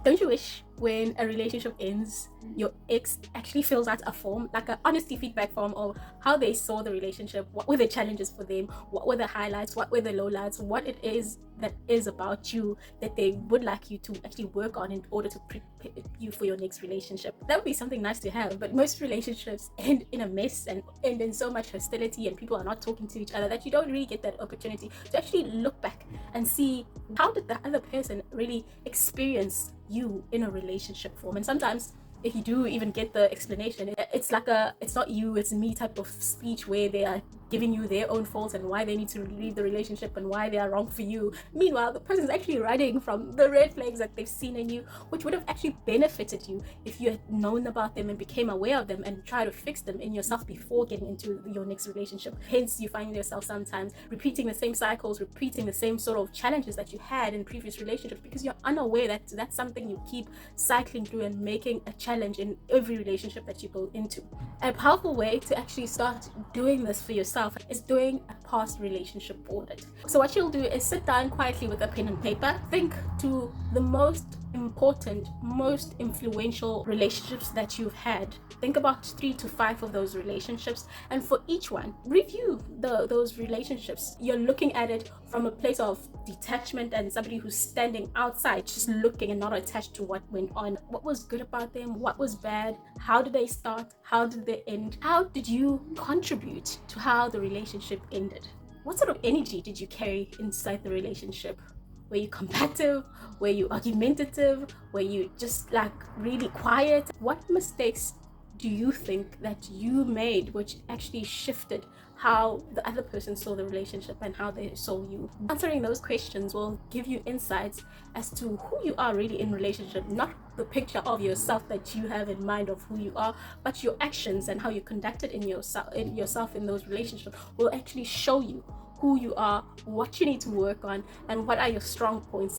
Don't you wish when a relationship ends, your ex actually fills out a form, like an honesty feedback form of how they saw the relationship, what were the challenges for them, what were the highlights, what were the lowlights, what it is that is about you that they would like you to actually work on in order to prepare you for your next relationship? That would be something nice to have, but most relationships end in a mess and end in so much hostility, and people are not talking to each other that you don't really get that opportunity to actually look back and see how did the other person really experience you in a relationship form. And sometimes if you do even get the explanation, it's like a it's not you, it's me type of speech where they are giving you their own faults and why they need to leave the relationship and why they are wrong for you. Meanwhile, the person's actually running from the red flags that they've seen in you, which would have actually benefited you if you had known about them and became aware of them and try to fix them in yourself before getting into your next relationship. Hence, you find yourself sometimes repeating the same cycles, repeating the same sort of challenges that you had in previous relationships because you're unaware that that's something you keep cycling through and making a challenge in every relationship that you go into. A powerful way to actually start doing this for yourself is doing a past relationship audit. So what you'll do is sit down quietly with a pen and paper, think to the most important, most influential relationships that you've had. Think about 3 to 5 of those relationships, and for each one, review those relationships. You're looking at it from a place of detachment and somebody who's standing outside, just looking and not attached to what went on. What was good about them? What was bad? How did they start? How did they end? How did you contribute to how the relationship ended? What sort of energy did you carry inside the relationship? Were you combative? Were you argumentative? Were you just like really quiet? What mistakes do you think that you made which actually shifted how the other person saw the relationship and how they saw you? Answering those questions will give you insights as to who you are really in relationship, not the picture of yourself that you have in mind of who you are, but your actions and how you conducted in yourself in those relationships will actually show you who you are, what you need to work on, and what are your strong points